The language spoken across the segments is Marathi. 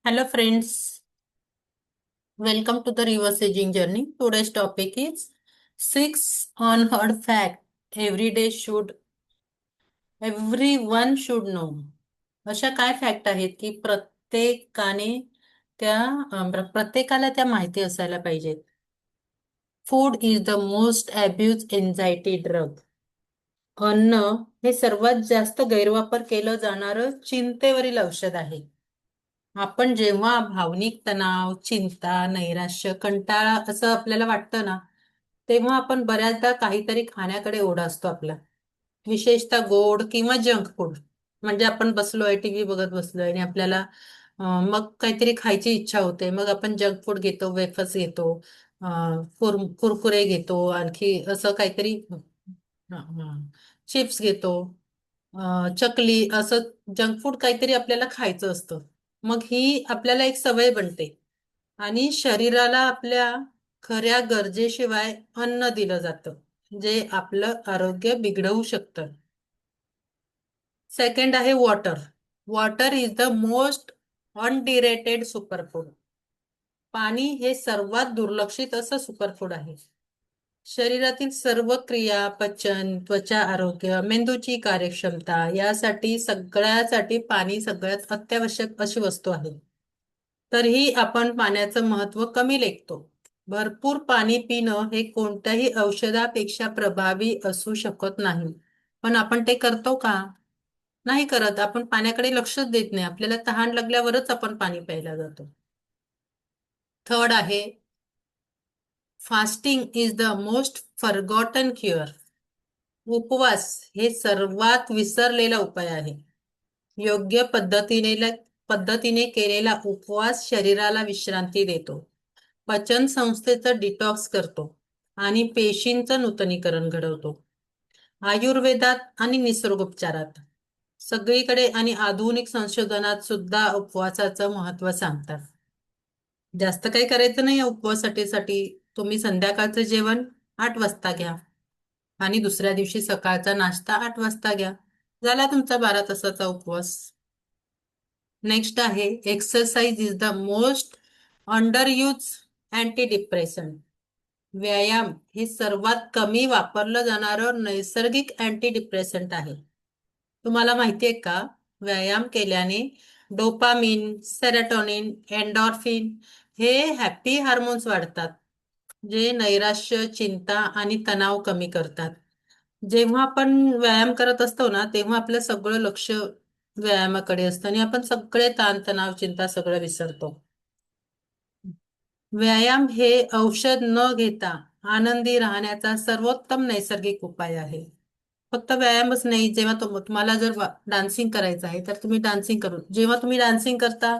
Hello friends, welcome to the reverse aging journey. Today's topic is six unheard fact everyone should know. अशा काय फॅक्ट आहेत की प्रत्येकाला त्या माहिती असायला पाहिजेत. Food is the most abuse anxiety drug. अन्न हे सर्वात जास्त गैरवापर केलं जाणारं चिंतेवरील औषध आहे. आपण जेव्हा भावनिक तणाव, चिंता, नैराश्य, कंटाळा असं आपल्याला वाटतं ना, तेव्हा आपण बऱ्याचदा काहीतरी खाण्याकडे ओढ असतो आपला. विशेषतः गोड किंवा जंक फूड. म्हणजे आपण बसलोय, टीव्ही बघत बसलोय आणि आपल्याला मग काहीतरी खायची इच्छा होते. मग आपण जंक फूड घेतो, वेफर्स घेतो, कुरकुरे घेतो, आणखी असं काहीतरी चिप्स घेतो, चकली, असं जंक फूड काहीतरी आपल्याला खायचं असतं. मग ही आपल्याला एक सवय बनते आणि शरीराला आपल्या खऱ्या गरजेशिवाय अन्न दिलं जातं, जे आपलं आरोग्य बिघडवू शकतं. सेकंड आहे water. Water is the most underrated superfood. पाणी हे सर्वात दुर्लक्षित असं सुपरफूड आहे. शरीरातील सर्व क्रिया, पचन, त्वचा आरोग्य, मेंदूची कार्यक्षमता यासाठी सगळ्यासाठी पाणी सगळ्यात अत्यावश्यक अशी वस्तू आहे. तरीही आपण पाण्याचं महत्त्व कमी लेखतो. भरपूर पाणी पिणं हे कोणत्याही औषधापेक्षा प्रभावी असू शकत नाही. पण आपण ते करतो का? नाही करत. आपण पाण्याकडे लक्षच देत नाही. आपल्याला तहान लागल्यावरच आपण पाणी प्यायला जातो. थर्ड आहे fasting is the most forgotten cure. उपवास हे सर्वात विसरलेला उपाय आहे. योग्य पद्धतीने केलेला उपवास शरीराला विश्रांती देतो, पचन संस्थेचं डिटॉक्स करतो आणि पेशींचं नूतनीकरण घडवतो. आयुर्वेदात आणि निसर्गोपचारात सगळीकडे आणि आधुनिक संशोधनात सुद्धा उपवासाचं महत्त्व सांगतात. जास्त काही करायचं नाही उपवासासाठी. तुम्ही संध्याकाळचं जेवण 8 वाजता घ्या आणि दुसऱ्या दिवशी सकाळचा नाश्ता 8 वाजता घ्या. झाला तुमचा 12 तासाचा उपवास. नेक्स्ट आहे exercise is the most under use anti depression. व्यायाम हे सर्वात कमी वापरलं जाणारं नैसर्गिक अँटी डिप्रेसंट आहे. तुम्हाला माहितीये का? व्यायाम केल्याने डोपामिन, सेरोटोनिन, एन्डॉर्फिन हे हॅपी हार्मोन्स वाढतात, जे नैराश्य, चिंता आणि तणाव कमी करतात. जेव्हा आपण व्यायाम करत असतो ना, तेव्हा आपलं सगळं लक्ष व्यायामाकडे असतं आणि आपण सगळे ताणतणाव, चिंता सगळं विसरतो. व्यायाम हे औषध न घेता आनंदी राहण्याचा सर्वोत्तम नैसर्गिक उपाय आहे. फक्त व्यायामच नाही. जेव्हा तुम्हाला जर डान्सिंग करायचं आहे तर तुम्ही डान्सिंग करू. जेव्हा तुम्ही डान्सिंग करता,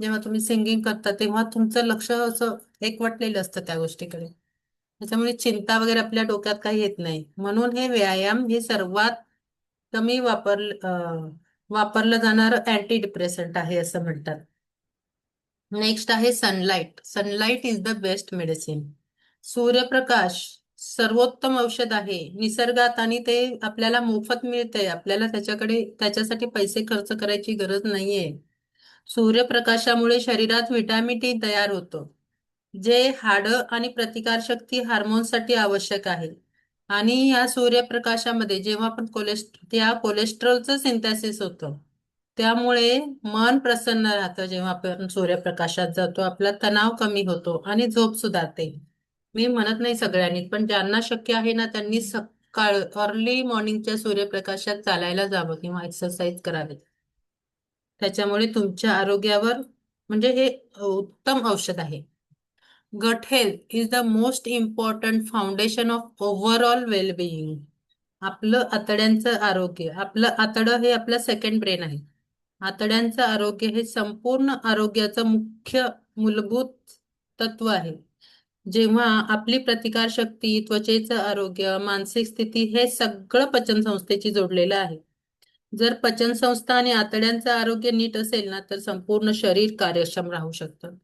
जेव्हा तुम्ही सिंगिंग करता, तेव्हा तुमचं लक्ष असं एकवटलेलं असतं त्या गोष्टीकडे. त्याच्यामुळे चिंता वगैरे आपल्या डोक्यात काही येत नाही. म्हणून हे व्यायाम हे सर्वात कमी वापरलं जाणारं अँटी डिप्रेसंट आहे असं म्हणतात. नेक्स्ट आहे sunlight. Sunlight is the best medicine. सूर्यप्रकाश सर्वोत्तम औषध आहे निसर्गात आणि ते आपल्याला मोफत मिळते. आपल्याला त्याच्यासाठी पैसे खर्च करायची गरज नाहीये. सूर्यप्रकाशामुळे शरीरात व्हिटॅमिन डी तयार होतं, जे हाडं आणि प्रतिकारशक्ती हार्मोनसाठी आवश्यक आहे. आणि या सूर्यप्रकाशामध्ये जेव्हा आपण कोलेस्ट्रॉलचं सिंथेसिस होतं, त्यामुळे मन प्रसन्न राहतं. जेव्हा आपण सूर्यप्रकाशात जातो, आपला तणाव कमी होतो आणि झोप सुधारते. मी म्हणत नाही सगळ्यांनी, पण ज्यांना शक्य आहे ना, त्यांनी सकाळ अर्ली मॉर्निंगच्या सूर्यप्रकाशात चालायला जावं किंवा एक्सरसाइज करावी. त्याच्यामुळे तुमच्या आरोग्यावर म्हणजे हे उत्तम औषध आहे. Gut health is the most important foundation of overall well-being. आपलं आतडं हे आपलं सेकंड ब्रेन आहे. आतड्यांचं आरोग्य हे संपूर्ण आरोग्याचं मुख्य मूलभूत तत्व आहे. जेव्हा आपली प्रतिकारशक्ती, त्वचेचं आरोग्य, मानसिक स्थिती हे सगळं पचनसंस्थेशी जोडलेलं आहे. जर पचनसंस्था आणि आतड्यांचं आरोग्य नीट असेल ना, तर संपूर्ण शरीर कार्यक्षम राहू शकतं.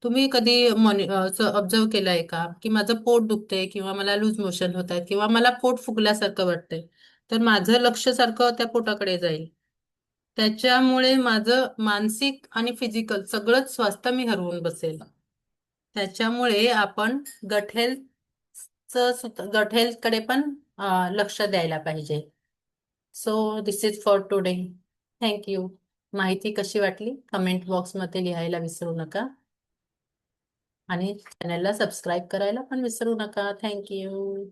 तुम्ही कधी ऑब्झर्व केलंय का की माझं पोट दुखतंय किंवा मला लूज मोशन होत आहेत किंवा मला पोट फुगल्यासारखं वाटतंय, तर माझं लक्ष सारखं त्या पोटाकडे जाईल. त्याच्यामुळे माझं मानसिक आणि फिजिकल सगळंच स्वास्थ्य मी हरवून बसेल. त्याच्यामुळे आपण गट गट हेल्थ कडे पण लक्ष द्यायला पाहिजे. So this is for today. Thank you. माहिती कशी वाटली कमेंट बॉक्समध्ये लिहायला विसरू नका आणि चॅनलला सबस्क्राईब करायला पण विसरू नका. Thank you.